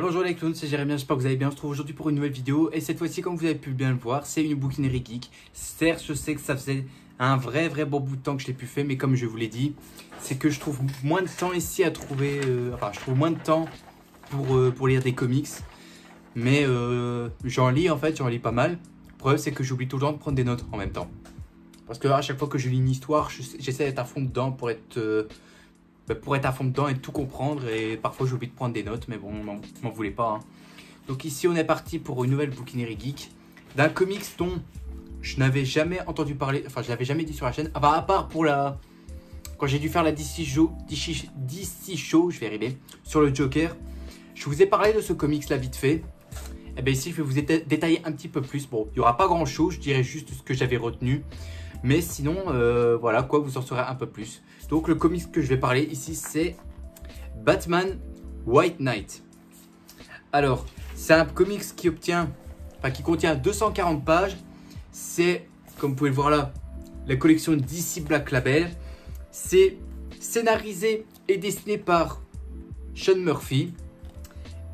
Allez, bonjour les clowns, c'est Jérémy, j'espère que vous allez bien. On se retrouve aujourd'hui pour une nouvelle vidéo. Et cette fois-ci, comme vous avez pu bien le voir, c'est une bouquinerie geek. Certes, je sais que ça faisait un vrai bon bout de temps que je l'ai pu faire, mais comme je vous l'ai dit, c'est que je trouve moins de temps ici à trouver. Je trouve moins de temps pour lire des comics. Mais j'en lis pas mal. Le problème, c'est que j'oublie tout le temps de prendre des notes en même temps. Parce que à chaque fois que je lis une histoire, j'essaie d'être à fond dedans pour être à fond dedans et tout comprendre, et parfois j'oublie de prendre des notes, mais bon, m'en voulez pas, hein. Donc ici on est parti pour une nouvelle bouquinerie geek d'un comics dont je n'avais jamais entendu parler, enfin je l'avais jamais dit sur la chaîne, à part pour quand j'ai dû faire la DC Show, je vais arriver, sur le Joker. Je vous ai parlé de ce comics là vite fait. Et bien ici je vais vous détailler un petit peu plus. Bon, il n'y aura pas grand chose, je dirais juste ce que j'avais retenu. Mais sinon, voilà quoi, vous en saurez un peu plus. Donc le comics que je vais parler ici, c'est Batman White Knight. Alors, c'est un comics qui contient 240 pages. C'est, comme vous pouvez le voir là, la collection DC Black Label. C'est scénarisé et dessiné par Sean Murphy.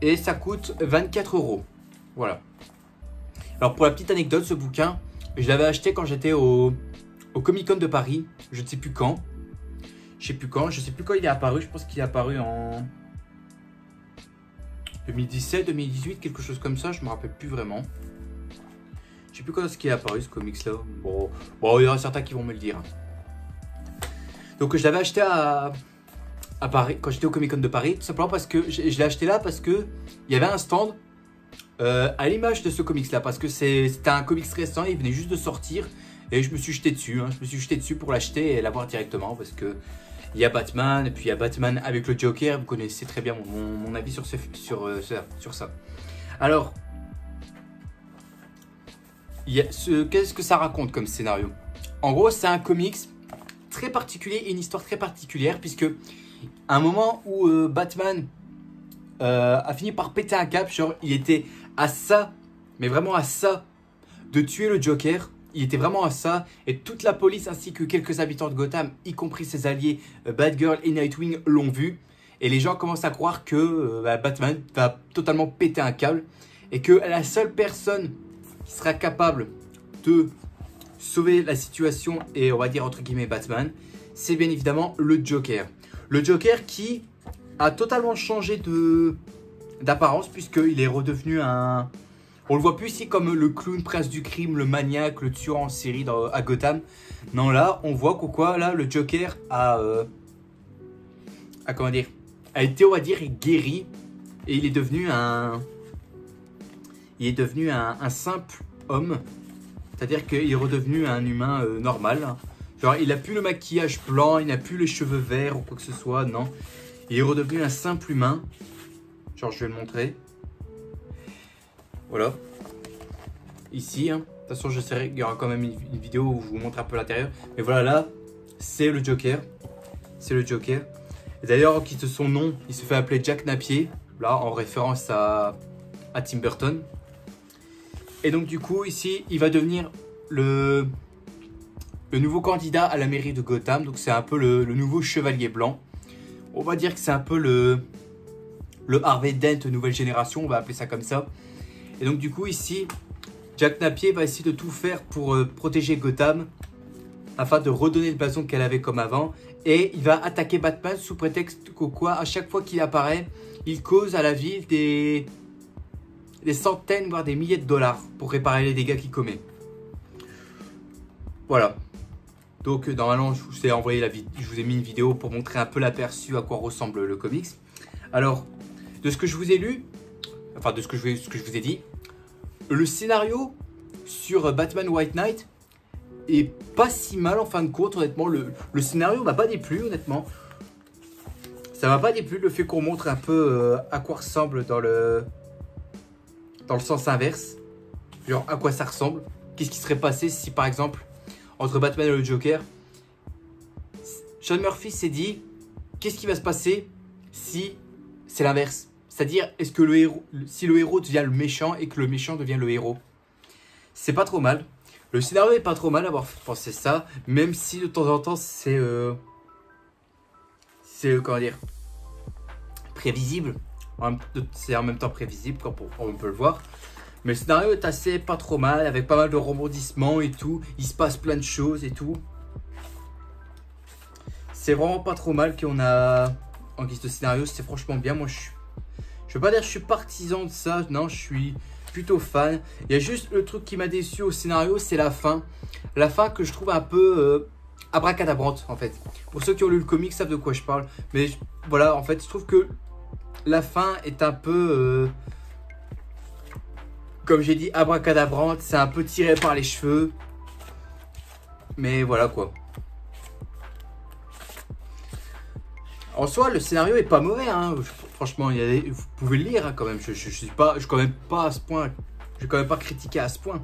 Et ça coûte 24 €. Voilà. Alors pour la petite anecdote, ce bouquin, je l'avais acheté quand j'étais au Comic Con de Paris. Je ne sais plus quand. Je sais plus quand il est apparu. Je pense qu'il est apparu en 2017, 2018, quelque chose comme ça. Je me rappelle plus vraiment. Je sais plus quand est-ce qu'il est apparu ce comics là. Bon, il y aura certains qui vont me le dire. Donc je l'avais acheté à Paris, quand j'étais au Comic Con de Paris, tout simplement parce que je l'ai acheté là parce que il y avait un stand à l'image de ce comics là, parce que c'était un comics récent, il venait juste de sortir et je me suis jeté dessus. Je me suis jeté dessus pour l'acheter et l'avoir directement parce que il y a Batman et puis il y a Batman avec le Joker. Vous connaissez très bien mon avis sur ça. Alors, qu'est-ce que ça raconte comme scénario? En gros, c'est un comics très particulier et une histoire très particulière, puisque à un moment où Batman a fini par péter un cap, genre il était à ça, mais vraiment à ça, de tuer le Joker. Il était vraiment à ça, et toute la police ainsi que quelques habitants de Gotham, y compris ses alliés Batgirl et Nightwing, l'ont vu. Et les gens commencent à croire que Batman va totalement péter un câble, et que la seule personne qui sera capable de sauver la situation, et on va dire entre guillemets Batman, c'est bien évidemment le Joker. Le Joker qui a totalement changé d'apparence, puisqu'il est redevenu un... On le voit plus ici comme le clown prince du crime, le maniaque, le tueur en série à Gotham. Non, là, on voit là, le Joker a été, on va dire, guéri. Et il est devenu un simple homme. C'est-à-dire qu'il est redevenu un humain normal. Genre, il n'a plus le maquillage blanc, il n'a plus les cheveux verts ou quoi que ce soit, non. Il est redevenu un simple humain. Genre, je vais le montrer. Voilà. Ici, hein. De toute façon, j'essaierai, il y aura quand même une vidéo où je vous montre un peu l'intérieur. Mais voilà, là, c'est le Joker. C'est le Joker. Et d'ailleurs, son nom, il se fait appeler Jack Napier. Là, en référence à Tim Burton. Et donc, du coup, ici, il va devenir le nouveau candidat à la mairie de Gotham. Donc, c'est un peu le nouveau chevalier blanc. On va dire que c'est un peu le Harvey Dent nouvelle génération, on va appeler ça comme ça. Et donc du coup ici, Jack Napier va essayer de tout faire pour protéger Gotham, afin de redonner le blason qu'elle avait comme avant. Et il va attaquer Batman sous prétexte que à chaque fois qu'il apparaît, il cause à la ville des centaines, voire des milliers de dollars pour réparer les dégâts qu'il commet. Voilà. Donc normalement, je vous ai envoyé je vous ai mis une vidéo pour montrer un peu l'aperçu à quoi ressemble le comics. Alors, de ce que je vous ai lu, enfin de ce que je vous ai dit, le scénario sur Batman White Knight est pas si mal en fin de compte, honnêtement. Le scénario m'a pas déplu, honnêtement. Ça m'a pas déplu le fait qu'on montre un peu à quoi ressemble dans le sens inverse. Genre à quoi ça ressemble. Qu'est-ce qui serait passé si par exemple, entre Batman et le Joker, Sean Murphy s'est dit, qu'est-ce qui va se passer si c'est l'inverse? C'est-à-dire, est-ce que si le héros devient le méchant et que le méchant devient le héros? C'est pas trop mal. Le scénario est pas trop mal d'avoir pensé ça, même si de temps en temps c'est comment dire, prévisible. C'est en même temps prévisible, comme on peut le voir. Mais le scénario est assez pas trop mal, avec pas mal de rebondissements et tout. Il se passe plein de choses et tout. C'est vraiment pas trop mal qu'on a en guise de scénario. C'est franchement bien. Moi, je veux pas dire que je suis partisan de ça. Non, je suis plutôt fan. Il y a juste le truc qui m'a déçu au scénario, c'est la fin. La fin que je trouve un peu abracadabrante, en fait. Pour ceux qui ont lu le comic savent de quoi je parle. Mais voilà, en fait, je trouve que la fin est un peu... comme j'ai dit, abracadabrante. C'est un peu tiré par les cheveux. Mais voilà quoi. En soi, le scénario est pas mauvais, hein. Franchement, vous pouvez le lire hein, quand même. Je suis quand même pas à ce point. Je vais quand même pas critiquer à ce point.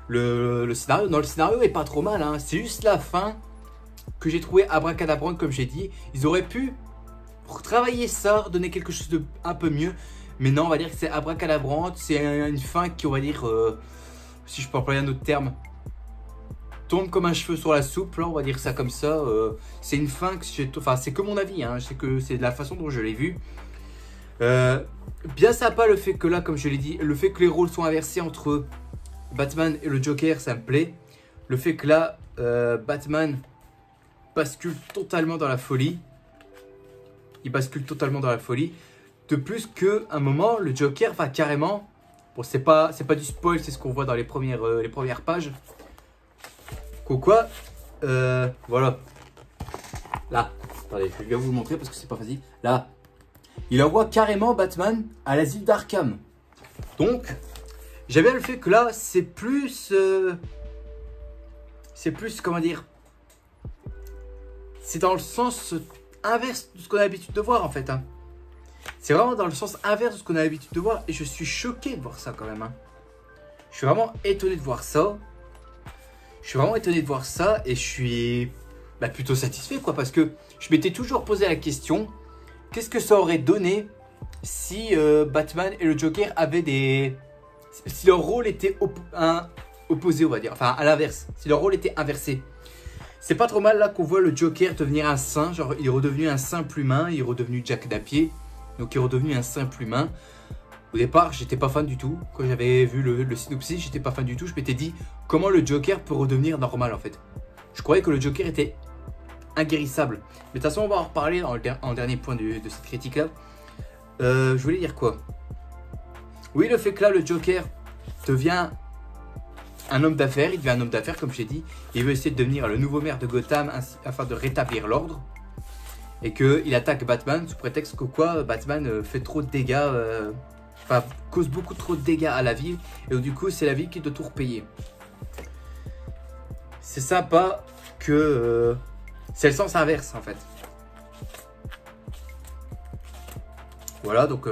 Le scénario, non, le scénario est pas trop mal. Hein. C'est juste la fin que j'ai trouvé abracadabrante, comme j'ai dit. Ils auraient pu travailler ça, donner quelque chose de un peu mieux. Mais non, on va dire que c'est abracadabrante. C'est une fin qui, on va dire, si je peux employer un autre terme, tombe comme un cheveu sur la soupe, là, on va dire ça comme ça. C'est une fin que j'ai... Enfin, c'est que mon avis, hein, c'est de la façon dont je l'ai vu. Bien sympa le fait que là, comme je l'ai dit, le fait que les rôles sont inversés entre Batman et le Joker, ça me plaît. Le fait que là, Batman bascule totalement dans la folie. Il bascule totalement dans la folie. De plus qu'à un moment, le Joker va carrément... Bon, c'est pas du spoil, c'est ce qu'on voit dans les premières pages. Quoi, voilà. Là, attendez, je vais bien vous le montrer parce que c'est pas facile. Là, il envoie carrément Batman à l'asile d'Arkham. Donc, j'aime bien le fait que là, c'est plus, comment dire, c'est dans le sens inverse de ce qu'on a l'habitude de voir en fait. Hein. C'est vraiment dans le sens inverse de ce qu'on a l'habitude de voir et je suis choqué de voir ça quand même. Hein. Je suis vraiment étonné de voir ça. Je suis vraiment étonné de voir ça et je suis plutôt satisfait quoi parce que je m'étais toujours posé la question qu'est-ce que ça aurait donné si Batman et le Joker avaient des... si leur rôle était opposé on va dire, enfin à l'inverse, si leur rôle était inversé. C'est pas trop mal là qu'on voit le Joker devenir un saint, genre il est redevenu un simple humain, il est redevenu Jack Napier, donc il est redevenu un simple humain. Au départ, j'étais pas fan du tout. Quand j'avais vu le synopsis, j'étais pas fan du tout. Je m'étais dit, comment le Joker peut redevenir normal en fait. Je croyais que le Joker était inguérissable. Mais de toute façon, on va en reparler en dernier point de cette critique-là. Je voulais dire quoi? Oui, le fait que là, le Joker devient un homme d'affaires. Il devient un homme d'affaires, comme j'ai dit. Il veut essayer de devenir le nouveau maire de Gotham afin de rétablir l'ordre. Et qu'il attaque Batman sous prétexte que quoi, Batman fait trop de dégâts... Enfin, cause beaucoup trop de dégâts à la ville et du coup c'est la ville qui doit tout repayer. C'est sympa que c'est le sens inverse en fait. Voilà donc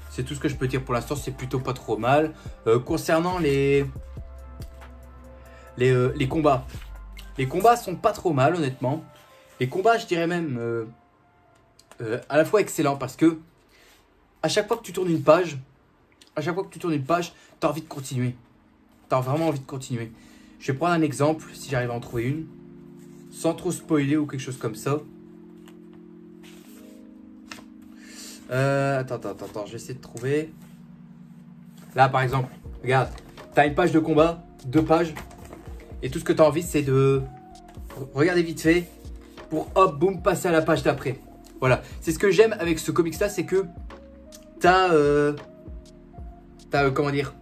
c'est tout ce que je peux dire pour l'instant, c'est plutôt pas trop mal. Concernant les combats. Les combats sont pas trop mal honnêtement. Les combats je dirais même à la fois excellents parce que à chaque fois que tu tournes une page, tu as envie de continuer. Tu as vraiment envie de continuer. Je vais prendre un exemple, si j'arrive à en trouver une, sans trop spoiler ou quelque chose comme ça. Attends, je vais essayer de trouver. Là, par exemple, regarde, tu as une page de combat, 2 pages, et tout ce que tu as envie, c'est de regarder vite fait pour, hop, boum, passer à la page d'après. Voilà, c'est ce que j'aime avec ce comics-là, c'est que t'as comment dire,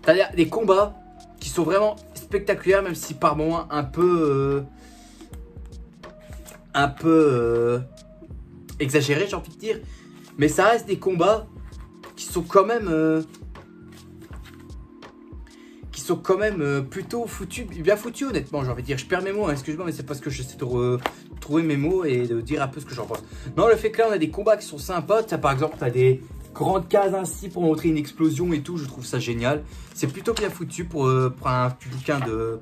t'as des combats qui sont vraiment spectaculaires, même si par moments un peu exagérés, j'ai envie de dire, mais ça reste des combats qui sont quand même plutôt foutus, bien foutus honnêtement, j'ai envie de dire. Je perds mes mots, hein, excuse-moi, mais c'est parce que j'essaie de trouver mes mots et de dire un peu ce que j'en pense. Non, le fait que là on a des combats qui sont sympas, par exemple tu as des grandes cases ainsi pour montrer une explosion et tout, je trouve ça génial. C'est plutôt bien foutu pour un bouquin de...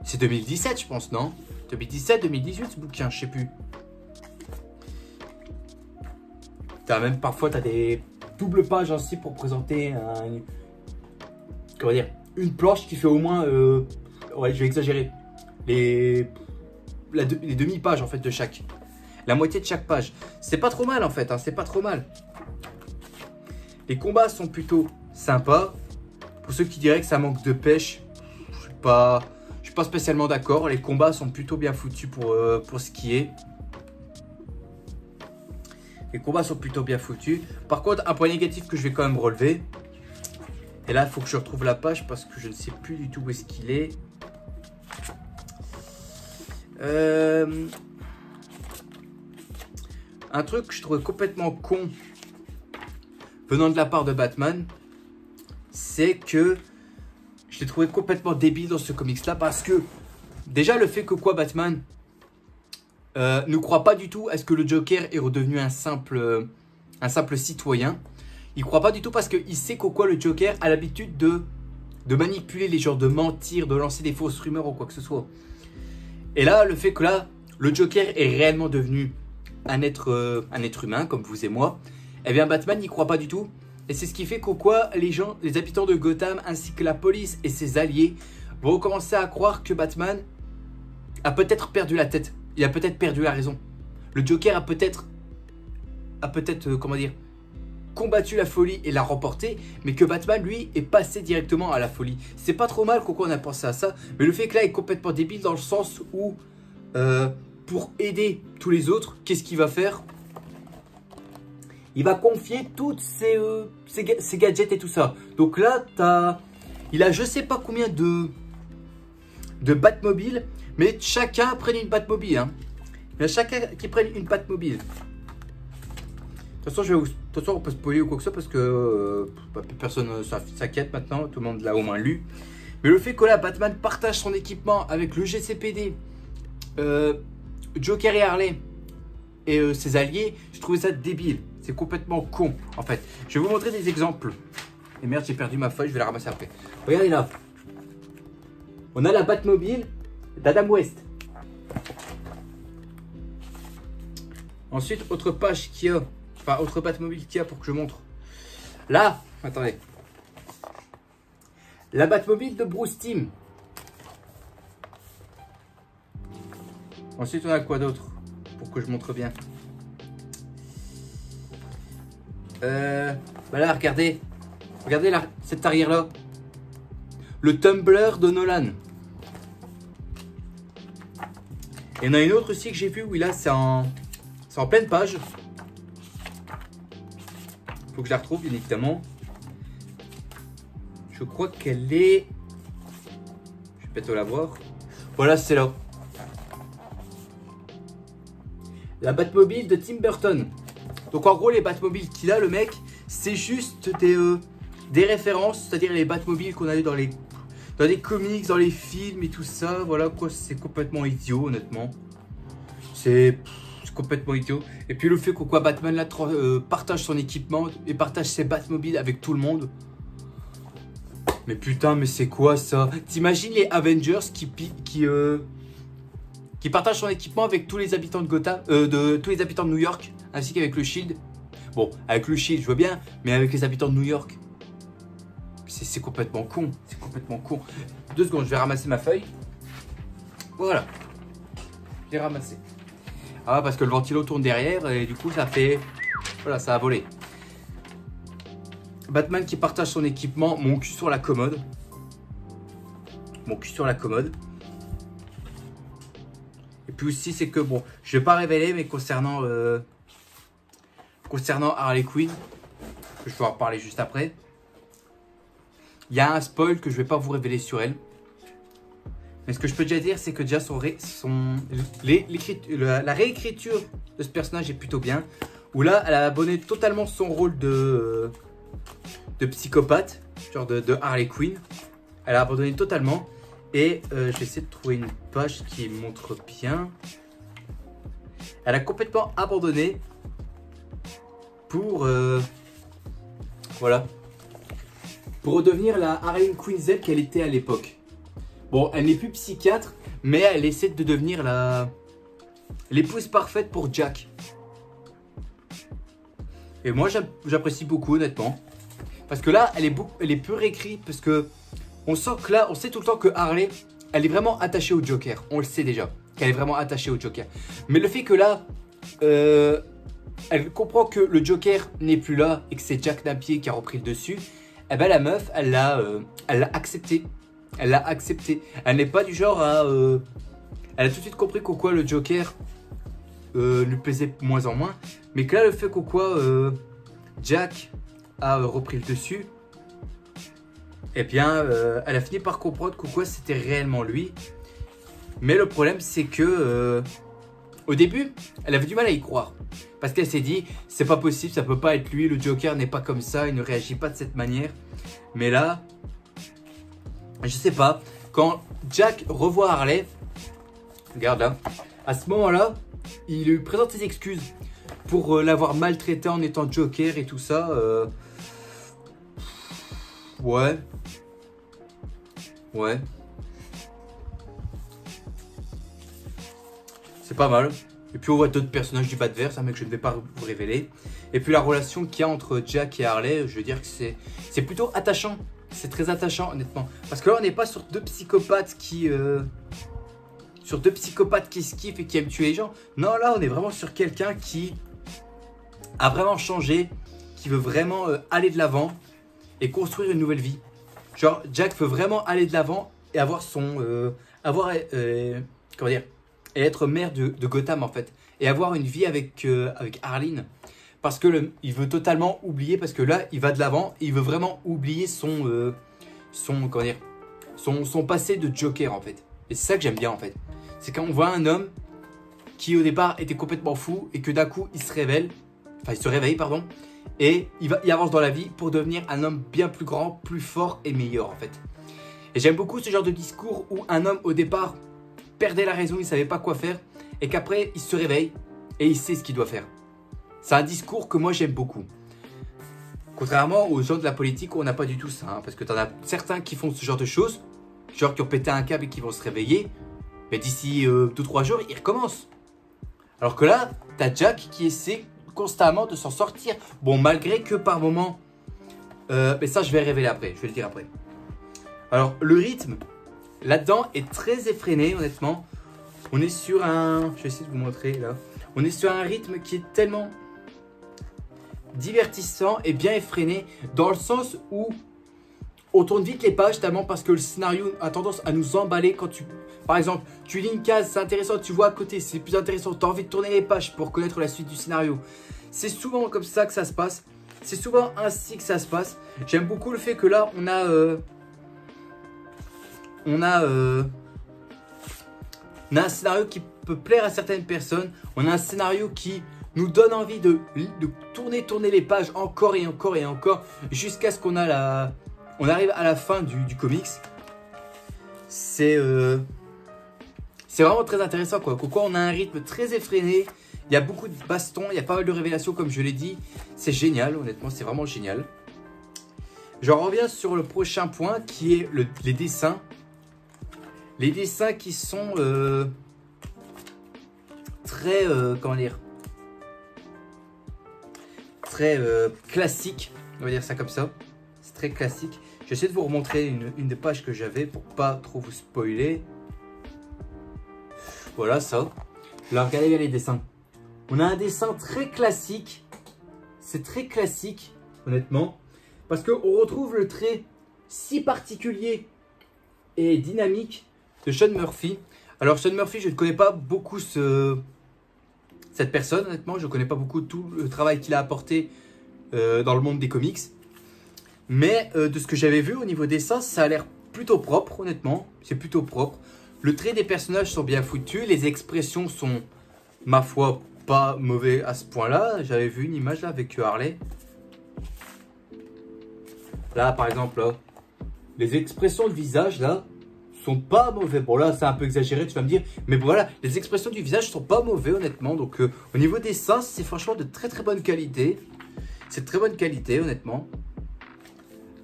C'est 2017 je pense, non? 2017, 2018 ce bouquin, je sais plus. Même parfois tu as des doubles pages ainsi pour présenter comment dire, une planche qui fait au moins, ouais je vais exagérer, les demi-pages en fait de chaque. La moitié de chaque page. C'est pas trop mal en fait, hein, c'est pas trop mal. Les combats sont plutôt sympas. Pour ceux qui diraient que ça manque de pêche, je suis pas spécialement d'accord. Les combats sont plutôt bien foutus pour ce qui est. Les combats sont plutôt bien foutus. Par contre, un point négatif que je vais quand même relever. Et là, il faut que je retrouve la page parce que je ne sais plus du tout où est-ce qu'il est. Un truc que je trouvais complètement con venant de la part de Batman, c'est que je l'ai trouvé complètement débile dans ce comics-là parce que déjà le fait que Batman ne croit pas du tout à ce que le Joker est redevenu un simple citoyen. Il croit pas du tout parce qu'il sait que le Joker a l'habitude de manipuler les gens, de mentir, de lancer des fausses rumeurs ou quoi que ce soit. Et là, le fait que là, le Joker est réellement devenu un être humain comme vous et moi, eh bien Batman n'y croit pas du tout. Et c'est ce qui fait les habitants de Gotham ainsi que la police et ses alliés vont commencer à croire que Batman a peut-être perdu la tête. Il a peut-être perdu la raison. Le Joker a peut-être, comment dire, combattu la folie et l'a remporté, mais que Batman, lui, est passé directement à la folie. C'est pas trop mal qu'on a pensé à ça, mais le fait que là, il est complètement débile dans le sens où, pour aider tous les autres, qu'est-ce qu'il va faire? Il va confier toutes ses gadgets et tout ça. Donc là, il a je sais pas combien de Batmobile, mais chacun prenne une Batmobile. Hein. Il y a chacun qui prenne une Batmobile. De toute façon, on peut spoiler ou quoi que ce soit parce que personne ne s'inquiète maintenant. Tout le monde l'a au moins lu. Mais le fait que là, Batman partage son équipement avec le GCPD, Joker et Harley et ses alliés, je trouvais ça débile. C'est complètement con, en fait. Je vais vous montrer des exemples. Et merde, j'ai perdu ma feuille, je vais la ramasser après. Regardez là. On a la Batmobile d'Adam West. Ensuite, autre page qu'il y a. Enfin, autre Batmobile qu'il y a pour que je montre. Là, attendez. La Batmobile de Bruce Timm. Ensuite, on a quoi d'autre? Pour que je montre bien. Voilà, regardez. Regardez là, cette arrière-là. Le Tumblr de Nolan. Et il y en a une autre aussi que j'ai vue où là, c'est en pleine page. Faut que je la retrouve, bien évidemment. Je crois qu'elle est... Je vais peut-être la voir. Voilà, c'est là. La Batmobile de Tim Burton. Donc en gros, les Batmobiles qu'il a, le mec, c'est juste des références, c'est-à-dire les Batmobiles qu'on a eu dans les comics, dans les films et tout ça. Voilà quoi, c'est complètement idiot, honnêtement. C'est complètement idiot. Et puis le fait que Batman là partage son équipement et partage ses Batmobiles avec tout le monde. Mais putain, mais c'est quoi ça? T'imagines les Avengers qui partagent son équipement avec tous les habitants de Gotham, tous les habitants de New York, ainsi qu'avec le Shield. Bon, avec le Shield, je veux bien, mais avec les habitants de New York, c'est complètement con. C'est complètement con. 2 secondes, je vais ramasser ma feuille. Voilà. J'ai ramassé. Ah, parce que le ventilo tourne derrière et du coup, ça fait... Voilà, ça a volé. Batman qui partage son équipement, mon cul sur la commode. Mon cul sur la commode. Et puis aussi, c'est que, bon, je vais pas révéler, mais concernant Harley Quinn, que je vais en reparler juste après, il y a un spoil que je vais pas vous révéler sur elle. Mais ce que je peux déjà dire, c'est que déjà la réécriture de ce personnage est plutôt bien. Où là, elle a abonné totalement son rôle de psychopathe, genre de Harley Quinn. Elle a abandonné totalement. Et je vais essayer de trouver une page qui montre bien. Elle a complètement abandonné pour voilà, pour redevenir la Harley Quinn qu'elle était à l'époque. Bon, elle n'est plus psychiatre, mais elle essaie de devenir l'épouse parfaite pour Jack. Et moi, j'apprécie beaucoup, honnêtement. Parce que là, elle est peu réécrite. Parce que on sent que là, on sait tout le temps que Harley, elle est vraiment attachée au Joker. On le sait déjà, qu'elle est vraiment attachée au Joker. Mais le fait que là, elle comprend que le Joker n'est plus là et que c'est Jack Napier qui a repris le dessus, eh ben la meuf, elle l'a accepté. Elle l'a accepté. Elle n'est pas du genre à... elle a tout de suite compris qu'au quoi le Joker lui plaisait de moins en moins. Mais que là, le fait qu'au quoi Jack a repris le dessus, eh bien, elle a fini par comprendre qu'au quoi c'était réellement lui. Mais le problème, c'est que au début, elle avait du mal à y croire. Parce qu'elle s'est dit, c'est pas possible, ça peut pas être lui, le Joker n'est pas comme ça, il ne réagit pas de cette manière. Mais là, je sais pas, quand Jack revoit Harley, regarde là, à ce moment-là, il lui présente ses excuses pour l'avoir maltraité en étant Joker et tout ça. Ouais. Ouais. C'est pas mal. Et puis on voit d'autres personnages du Batverse, un mec que je ne vais pas vous révéler. Et puis la relation qu'il y a entre Jack et Harley, je veux dire que c'est plutôt attachant. C'est très attachant honnêtement. Parce que là on n'est pas sur deux psychopathes qui... se kiffent et qui aiment tuer les gens. Non, là on est vraiment sur quelqu'un qui a vraiment changé, qui veut vraiment aller de l'avant et construire une nouvelle vie. Genre Jack veut vraiment aller de l'avant et avoir son... comment dire, et être maire de Gotham en fait. Et avoir une vie avec Harleen. Parce que il veut totalement oublier, parce que là il va de l'avant, il veut vraiment oublier son passé de Joker en fait. Et c'est ça que j'aime bien en fait. C'est quand on voit un homme qui au départ était complètement fou et que d'un coup il se réveille, pardon, et il avance dans la vie pour devenir un homme bien plus grand, plus fort et meilleur en fait. Et j'aime beaucoup ce genre de discours où un homme au départ perdait la raison, il ne savait pas quoi faire et qu'après il se réveille et il sait ce qu'il doit faire. C'est un discours que moi j'aime beaucoup. Contrairement aux gens de la politique où on n'a pas du tout ça, hein, parce que tu en as certains qui font ce genre de choses, genre qui ont pété un câble et qui vont se réveiller, mais d'ici 2-3 jours ils recommencent. Alors que là, tu as Jack qui essaie constamment de s'en sortir. Bon, malgré que par moment, mais ça je vais révéler après, je vais le dire après. Alors le rythme là-dedans est très effréné honnêtement. On est sur un... Je vais essayer de vous montrer là. On est sur un rythme qui est tellement divertissant et bien effréné dans le sens où on tourne vite les pages tellement parce que le scénario a tendance à nous emballer quand tu... Par exemple, tu lis une case, c'est intéressant, tu vois à côté, c'est plus intéressant, tu as envie de tourner les pages pour connaître la suite du scénario. C'est souvent comme ça que ça se passe. C'est souvent ainsi que ça se passe. J'aime beaucoup le fait que là, on a un scénario qui peut plaire à certaines personnes. On a un scénario qui nous donne envie de tourner les pages encore et encore et encore jusqu'à ce qu'on arrive à la fin du comics. C'est vraiment très intéressant quoi. Pourquoi on a un rythme très effréné. Il y a beaucoup de bastons, il y a pas mal de révélations comme je l'ai dit. C'est génial, honnêtement, c'est vraiment génial. J'en reviens sur le prochain point qui est les dessins. Les dessins qui sont très, comment dire, très classiques, on va dire ça comme ça. C'est très classique. J'essaie de vous remontrer une des pages que j'avais pour pas trop vous spoiler. Voilà ça. Là, regardez bien les dessins. On a un dessin très classique. C'est très classique, honnêtement. Parce qu'on retrouve le trait si particulier et dynamique de Sean Murphy. Alors Sean Murphy, je ne connais pas beaucoup cette personne, honnêtement. Je ne connais pas beaucoup tout le travail qu'il a apporté dans le monde des comics. Mais de ce que j'avais vu au niveau dessin, ça a l'air plutôt propre, honnêtement. C'est plutôt propre. Le trait des personnages sont bien foutus. Les expressions sont, ma foi, pas mauvais à ce point-là. J'avais vu une image là avec Harley. Là, par exemple, là, les expressions de visage, là, sont pas mauvais. Bon, là, c'est un peu exagéré, tu vas me dire. Mais voilà, les expressions du visage sont pas mauvais, honnêtement. Donc, au niveau des seins, c'est franchement de très très bonne qualité. C'est de très bonne qualité, honnêtement.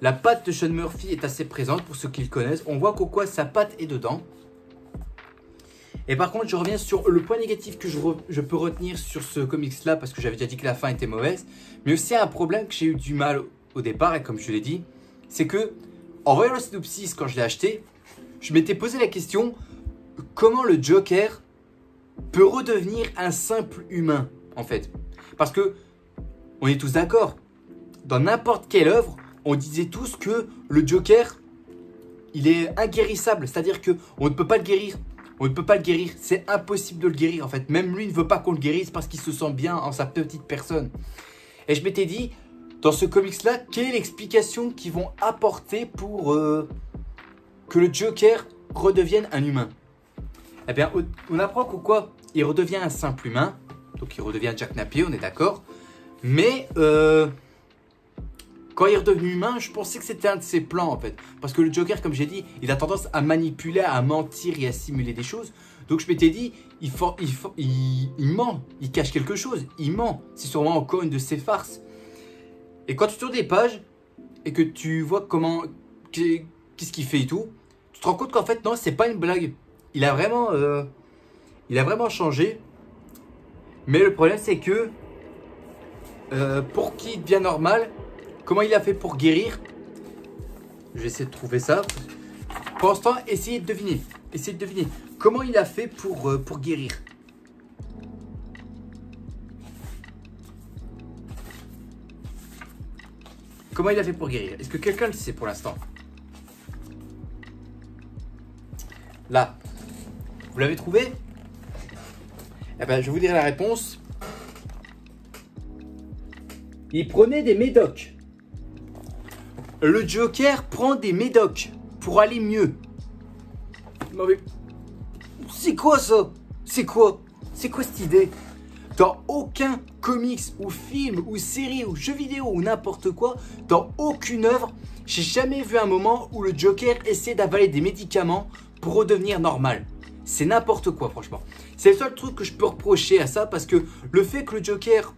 La patte de Sean Murphy est assez présente pour ceux qui le connaissent. On voit qu'au quoi sa patte est dedans. Et par contre, je reviens sur le point négatif que je peux retenir sur ce comics-là, parce que j'avais déjà dit que la fin était mauvaise. Mais aussi un problème que j'ai eu du mal au départ, et comme je l'ai dit, c'est que, en voyant le synopsis quand je l'ai acheté, je m'étais posé la question, comment le Joker peut redevenir un simple humain, en fait. Parce que, on est tous d'accord, dans n'importe quelle œuvre, on disait tous que le Joker, il est inguérissable. C'est-à-dire qu'on ne peut pas le guérir. On ne peut pas le guérir. C'est impossible de le guérir, en fait. Même lui ne veut pas qu'on le guérisse parce qu'il se sent bien en sa petite personne. Et je m'étais dit, dans ce comics-là, quelle est l'explication qu'ils vont apporter pour que le Joker redevienne un humain? Eh bien, on apprend que quoi? Il redevient un simple humain. Donc, il redevient Jack Napier, on est d'accord. Mais, quand il est redevenu humain, je pensais que c'était un de ses plans, en fait. Parce que le Joker, comme j'ai dit, il a tendance à manipuler, à mentir et à simuler des choses. Donc, je m'étais dit, il ment. Il cache quelque chose. Il ment. C'est sûrement encore une de ses farces. Et quand tu tournes des pages et que tu vois comment, qu'est-ce qu'il fait et tout, tu te rends compte qu'en fait, non, c'est pas une blague. Il a vraiment changé. Mais le problème, c'est que pour qu'il devienne normal, comment il a fait pour guérir? Je vais essayer de trouver ça. Pour l'instant, essayez de deviner. Essayez de deviner. Comment il a fait pour guérir? Comment il a fait pour guérir? Est-ce que quelqu'un le sait pour l'instant? Là. Vous l'avez trouvé? Eh ben, je vais vous dire la réponse. Il prenait des médocs. Le Joker prend des médocs pour aller mieux. Non mais... C'est quoi ça? C'est quoi? C'est quoi cette idée? Dans aucun comics ou film ou série ou jeu vidéo ou n'importe quoi, dans aucune œuvre, j'ai jamais vu un moment où le Joker essaie d'avaler des médicaments pour redevenir normal. C'est n'importe quoi, franchement. C'est le seul truc que je peux reprocher à ça, parce que le fait que le Joker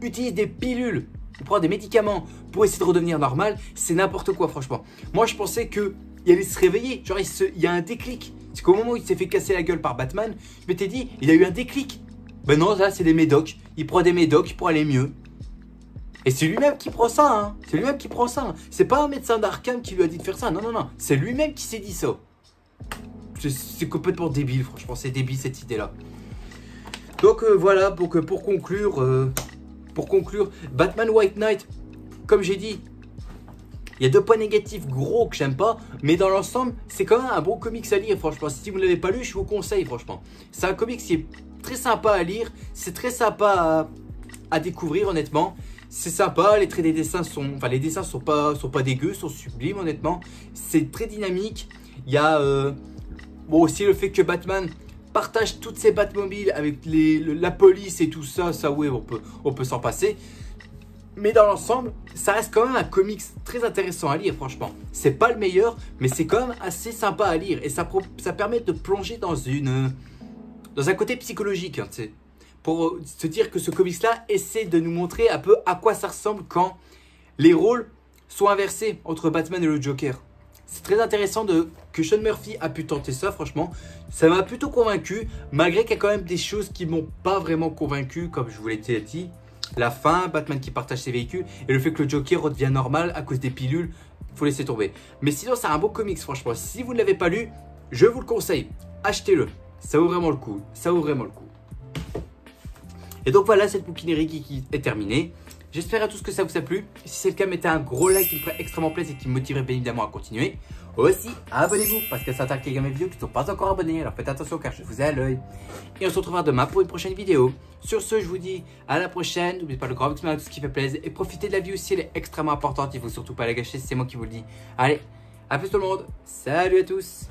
utilise des pilules ou prend des médicaments pour essayer de redevenir normal, c'est n'importe quoi, franchement. Moi, je pensais qu'il allait se réveiller. Genre, il y a un déclic. C'est qu'au moment où il s'est fait casser la gueule par Batman, je m'étais dit, il a eu un déclic. Ben non, là, c'est des médocs. Il prend des médocs pour aller mieux. Et c'est lui-même qui prend ça, hein. C'est lui-même qui prend ça. Hein. C'est pas un médecin d'Arkham qui lui a dit de faire ça. Non, non, non. C'est lui-même qui s'est dit ça. C'est complètement débile, franchement. C'est débile, cette idée-là. Donc, voilà. Donc, pour conclure, Batman White Knight, comme j'ai dit, il y a 2 points négatifs gros que j'aime pas, mais dans l'ensemble, c'est quand même un bon comics à lire, franchement. Si vous ne l'avez pas lu, je vous conseille, franchement. C'est un comics qui est très sympa à lire, c'est très sympa à découvrir, honnêtement. C'est sympa, les traits des dessins sont... Enfin, les dessins sont pas dégueux, sont sublimes, honnêtement. C'est très dynamique. Il y a bon, aussi le fait que Batman partage toutes ses Batmobiles avec la police et tout ça. Ça, oui, on peut s'en passer. Mais dans l'ensemble, ça reste quand même un comics très intéressant à lire, franchement. C'est pas le meilleur, mais c'est quand même assez sympa à lire. Et ça permet de plonger dans un côté psychologique, hein, tu sais. Pour se dire que ce comics-là essaie de nous montrer un peu à quoi ça ressemble quand les rôles sont inversés entre Batman et le Joker. C'est très intéressant que Sean Murphy a pu tenter ça, franchement. Ça m'a plutôt convaincu, malgré qu'il y a quand même des choses qui m'ont pas vraiment convaincu, comme je vous l'ai dit. La fin, Batman qui partage ses véhicules, et le fait que le Joker redevient normal à cause des pilules, faut laisser tomber. Mais sinon, c'est un beau comics, franchement. Si vous ne l'avez pas lu, je vous le conseille. Achetez-le. Ça vaut vraiment le coup. Ça vaut vraiment le coup. Et donc voilà, cette bouquinerie qui est terminée. J'espère à tous que ça vous a plu. Si c'est le cas, mettez un gros like qui me ferait extrêmement plaisir et qui me motiverait bien évidemment à continuer. Aussi, abonnez-vous parce que ça attaque les gamins vidéo qui ne sont pas encore abonnés. Alors faites attention car je vous ai à l'œil. Et on se retrouvera demain pour une prochaine vidéo. Sur ce, je vous dis à la prochaine. N'oubliez pas le grand maximum, tout ce qui fait plaisir. Et profitez de la vie aussi, elle est extrêmement importante. Il ne faut surtout pas la gâcher, c'est moi qui vous le dis. Allez, à plus tout le monde. Salut à tous.